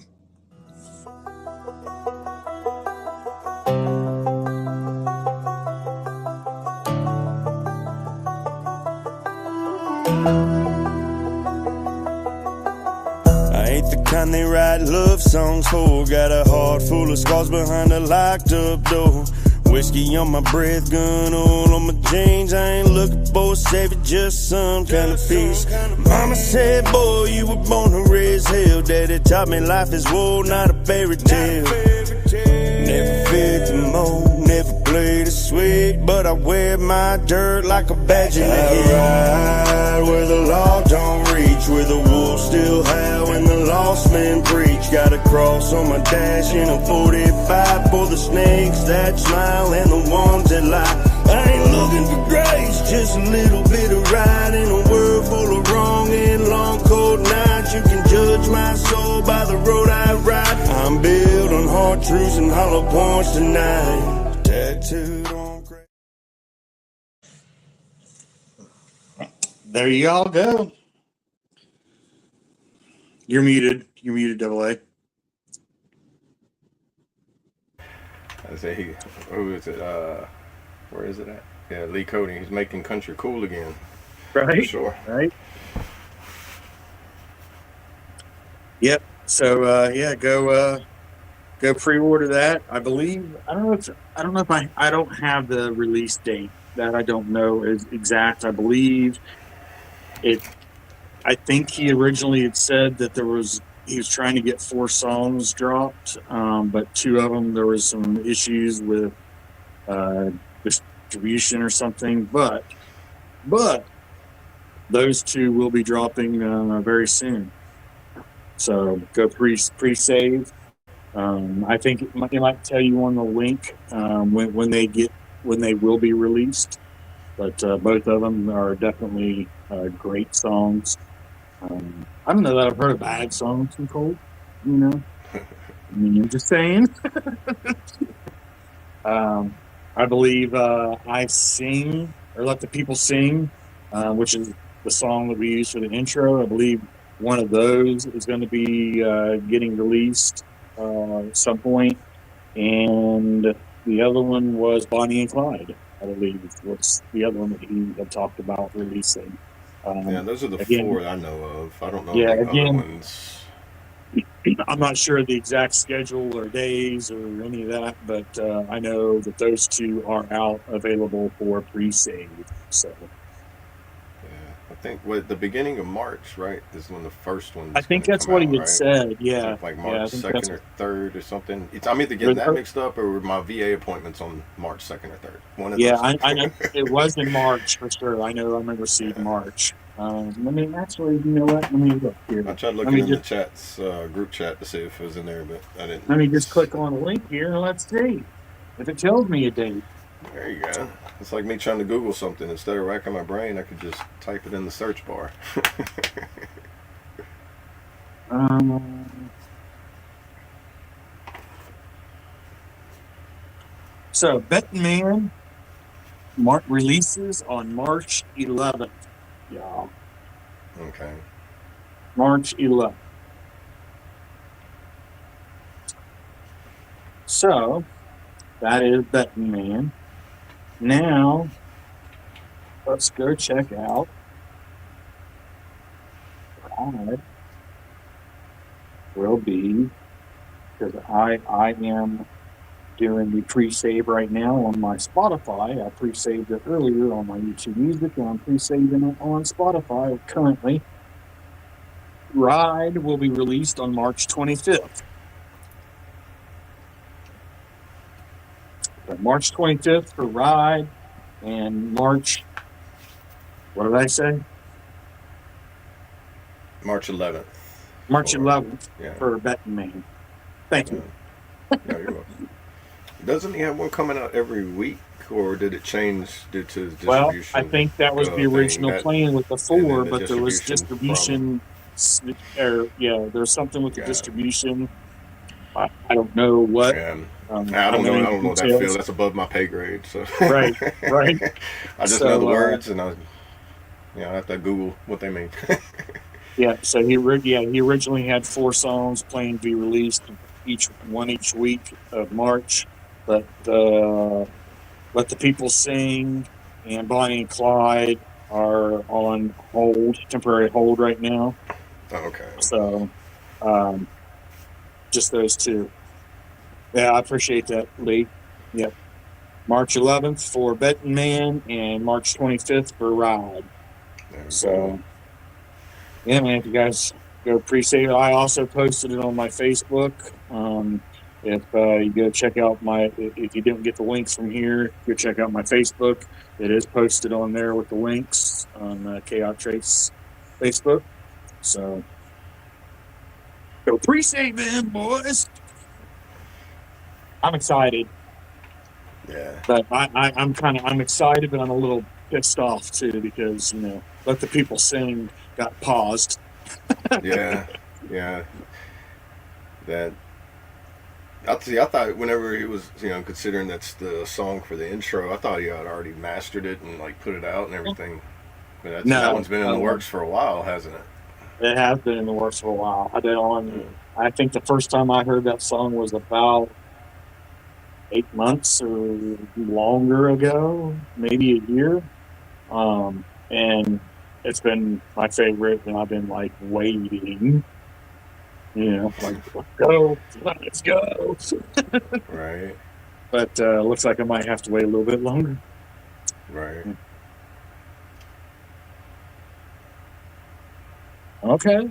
I ain't the kind they write love songs for. Got a heart full of scars behind a locked up door. Whiskey on my breath, gun all on my jeans. I ain't looking for a savior, just some kind of peace. Mama said, boy, you were born to raise hell. Daddy taught me life is war, not a fairy tale. Never fit the mold, never played it sweet, but I wear my dirt like a badge in the head. I ride where the law don't reach, where the wolves still howl and the lost men preach. Got a cross on my dash in a 45 for the snakes that smile and the ones that lie. I ain't looking for grace, just a little bit of ride in a world full of wrong and long cold nights. You can judge my soul by the road I ride. I'm built on hard truths and hollow points tonight, tattooed on crazy. There you all go. You're muted. You're muted, Double A. I say who is it? Where is it at? Yeah, Lee Cody. He's making country cool again. Right. For sure. Right. Yep. So go pre-order that. I believe I don't know if I don't have the release date. That I don't know is exact. I believe it. I think he originally had said that he was trying to get 4 songs dropped, but 2 of them there was some issues with distribution or something. But those 2 will be dropping very soon. So go pre-save. I think it might tell you on the link when they will be released. But both of them are definitely great songs. I don't know that I've heard a bad song from Cole. You know, I mean, I'm just saying. I believe I Sing or Let the People Sing, which is the song that we used for the intro. I believe one of those is going to be getting released at some point, and the other one was Bonnie and Clyde. I believe was the other one that he had talked about releasing. Yeah, those are the Again, four that I know of. I don't know yeah, the other again, ones. I'm not sure the exact schedule or days or any of that, but I know that those two are out available for pre-save. So Yeah, I think the beginning of March, right, is when the first I one's going think to that's come what he out, had right? said. It's Yeah, like yeah, March I think that's 2nd or 3rd or something. I'm either getting that mixed up or my VA appointment's on March 2nd or 3rd. One of yeah. those I two. know it was in March for sure. I remember seeing Yeah. March. Let me actually, you know what? Let me look here. I tried Let looking me in the just chats, group chat, to see if it was in there, but I didn't. let me just click on a link here and let's see if it tells me a date. There you go. It's like me trying to Google something. Instead of racking my brain, I could just type it in the search bar. So Betting Man releases on March 11th. Y'all, Okay. March 11th. So that is Betting Man. Now let's go check out Pride will be, because I am doing the pre-save right now on my Spotify. I pre-saved it earlier on my YouTube Music, and I'm pre-saving it on Spotify currently. Ride will be released on March 25th. So March 25th for Ride, and March, what did I say? March 11th. March 11th Yeah. for Betting Man. Thank you. Yeah, you're welcome. Doesn't he have one coming out every week, or did it change due to distribution? Well, I think that was the original plan with the and then 4, the but there was distribution distribution, there's something with the distribution. I don't know what. Yeah. I I don't know. I don't know that details. feel. That's above my pay grade. So Right. I just know the words, and I have to Google what they mean. Yeah. So he originally had 4 songs planned to be released each week of March, but Let the People Sing and Bonnie and Clyde are on temporary hold right now. Okay. So, just those 2. Yeah, I appreciate that, Lee. Yep. March 11th for Betting Man and March 25th for Ride. So, yeah, man, if you guys go pre-save it, I also posted it on my Facebook. If you go check out if you didn't get the links from here, go check out my Facebook. It is posted on there with the links on Chaos Trace Facebook. So, go pre-save them, boys. I'm excited. Yeah. But I'm excited, but I'm a little pissed off too, because Let the People Sing got paused. Yeah. That. I thought whenever he was, considering that's the song for the intro, I thought he had already mastered it and put it out and everything. But that one's been in the works for a while, hasn't it? It has been in the works for a while. I think the first time I heard that song was about 8 months or longer ago, maybe a year. And it's been my favorite, and I've been waiting. Let's go. Right. But looks like I might have to wait a little bit longer. Right. Okay.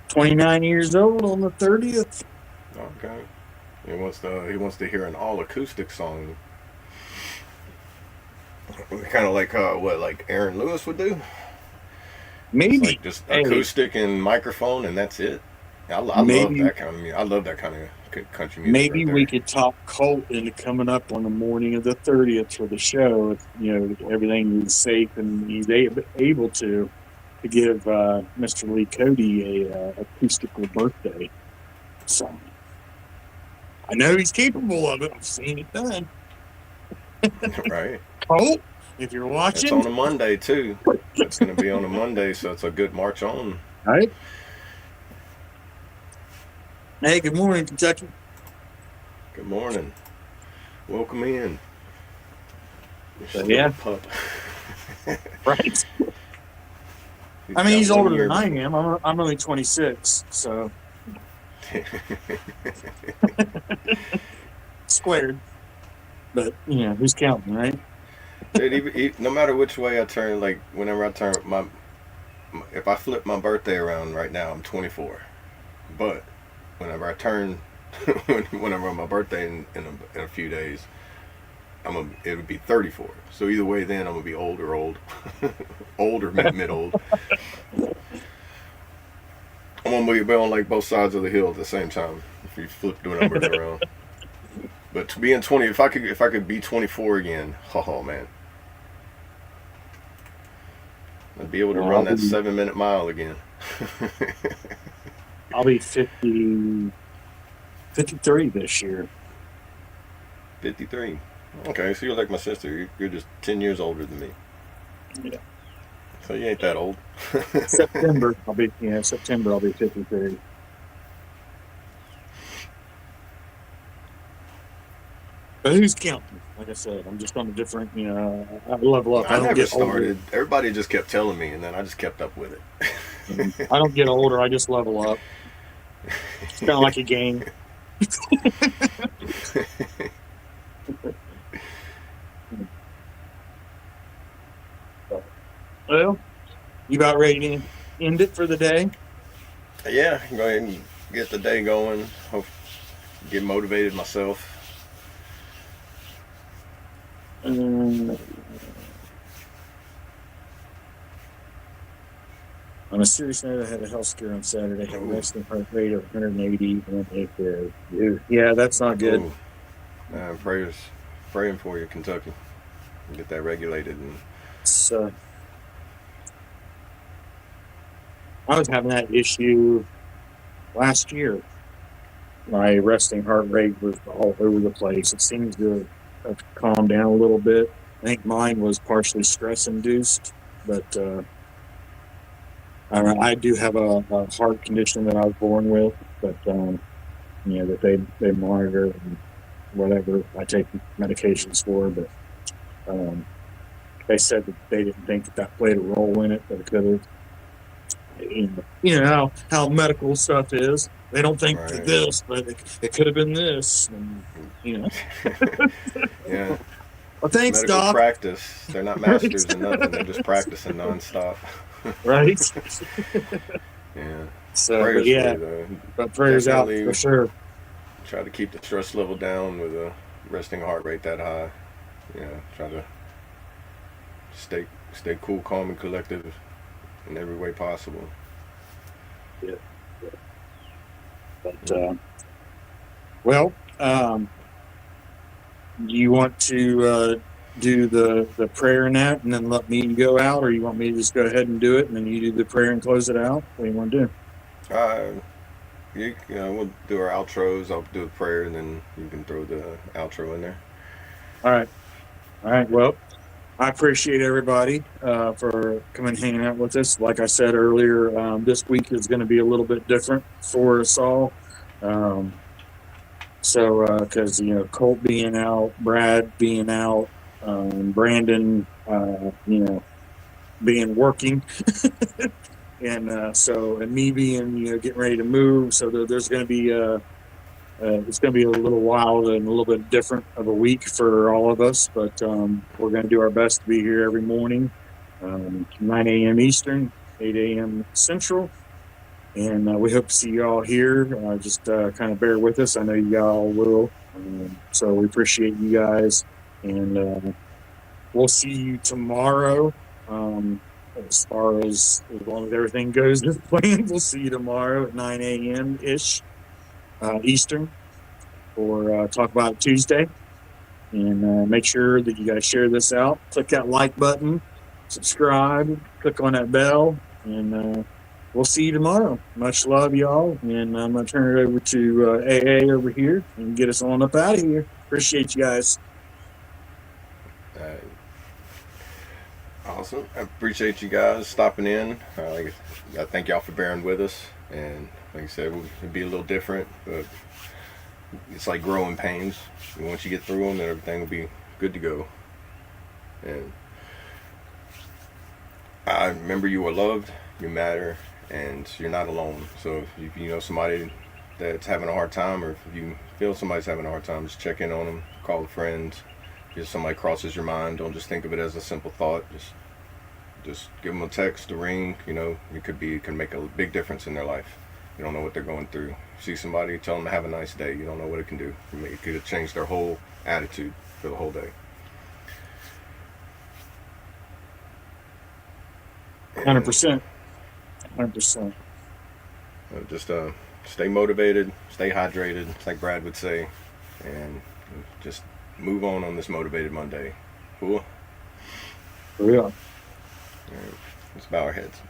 29 years old on the 30th. Okay. He wants to hear an all acoustic song. Kind of like like Aaron Lewis would do. Maybe just acoustic and microphone, and that's it. I love that kind of music. I love that kind of country music. Maybe we could talk Colt into coming up on the morning of the 30th for the show. If, everything is safe and he's able to give Mr. Lee Cody a acoustical birthday song. I know he's capable of it. I've seen it done. Right. Colt, if you're It's watching. on a Monday too. It's going to be on a Monday, so it's a good march on. All right. Hey, good morning, Kentucky. Good morning. Welcome in. Yeah. Pup. Right. I mean, he's older than I am. I'm only 26, so squared. But who's counting, right? Dude, no matter which way I turn, like whenever I turn if I flip my birthday around right now, I'm 24. But whenever I turn, whenever my birthday in a few days, it would be 34. So either way, then I'm gonna be old, older, mid old. I'm gonna be on like both sides of the hill at the same time if you flip the numbers around. But to be in 20, if I could be 24 again, oh man, I'd be able to run that 7-minute mile again. I'll be 53 this year. 53. Okay, so you're like my sister. You're just 10 years older than me. Yeah. So you ain't that old. September I'll be 53. But who's counting? Like I said, I'm just on a different, I level up. I never started. Older. Everybody just kept telling me, and then I just kept up with it. I don't get older. I just level up. It's kind of like a game. Well, you about ready to end it for the day? Yeah, go ahead and get the day going. Hope get motivated myself. On a serious note, I had a health scare on Saturday. I had a resting heart rate of 180. Yeah, that's not good. Praying for you, Kentucky. Get that regulated. So, I was having that issue last year. My resting heart rate was all over the place. It seems to have calmed down a little bit. I think mine was partially stress-induced, but I do have a heart condition that I was born with, but that they monitor and whatever. I take medications for, but they said that they didn't think that played a role in it, but it could have. You know how medical stuff is. They don't think this, but it could have been this. And, Yeah. Well, thanks, medical Doc. Practice. They're not masters in nothing. They're just practicing nonstop. Right. Yeah. So, but prayers out for sure. Try to keep the stress level down with a resting heart rate that high. Try to stay cool, calm, and collective in every way possible. Yeah. But you want to do the prayer and that, and then let me go out, or you want me to just go ahead and do it, and then you do the prayer and close it out? What do you want to do? We'll do our outros. I'll do a prayer, and then you can throw the outro in there. All right. Well, I appreciate everybody for coming and hanging out with us. Like I said earlier, this week is going to be a little bit different for us all. Because Colt being out, Brad being out, Brandon, being working, and me being getting ready to move. So there's going to be it's going to be a little wild and a little bit different of a week for all of us, but we're going to do our best to be here every morning, 9 a.m. Eastern, 8 a.m. Central, and we hope to see you all here. Just kind of bear with us. I know you all will, so we appreciate you guys, and we'll see you tomorrow. As long as everything goes as planned, we'll see you tomorrow at 9 a.m. ish. Eastern for Talk About It Tuesday, and make sure that you guys share this out. Click that like button, subscribe, click on that bell, and we'll see you tomorrow. Much love, y'all, and I'm going to turn it over to AA over here and get us on up out of here. Appreciate you guys. Awesome. I appreciate you guys stopping in. I thank y'all for bearing with us. And like I said, it'll be a little different, but it's like growing pains. And once you get through them, then everything will be good to go. And I remember you are loved, you matter, and you're not alone. So if you know somebody that's having a hard time, or if you feel somebody's having a hard time, just check in on them, call a friend. If somebody crosses your mind, don't just think of it as a simple thought. Just give them a text, a ring. You know, it can make a big difference in their life. You don't know what they're going through. See somebody, tell them to have a nice day. You don't know what it can do. It could change their whole attitude for the whole day. 100%. 100%. Just stay motivated, stay hydrated, like Brad would say, and just move on this motivated Monday. Cool? For real. All right, let's bow our heads.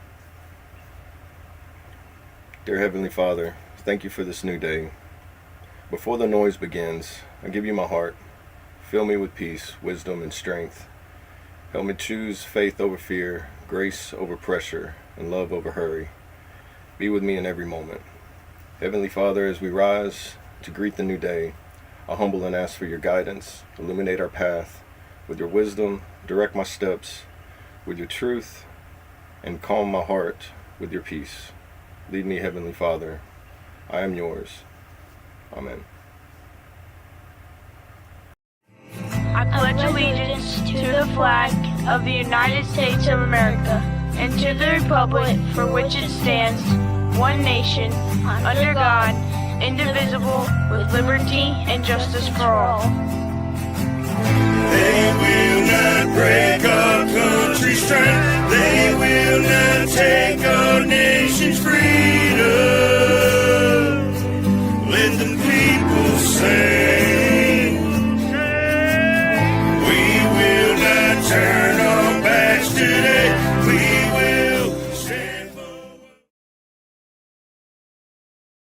Dear Heavenly Father, thank you for this new day. Before the noise begins, I give you my heart. Fill me with peace, wisdom, and strength. Help me choose faith over fear, grace over pressure, and love over hurry. Be with me in every moment. Heavenly Father, as we rise to greet the new day, I humble and ask for your guidance. Illuminate our path. With your wisdom, direct my steps. With your truth, and calm my heart with your peace. Lead me, Heavenly Father. I am yours. Amen. I pledge allegiance to the flag of the United States of America and to the republic for which it stands, one nation, under God, indivisible, with liberty and justice for all. They will not break our country's strength. They will not take our nation's freedom. Let them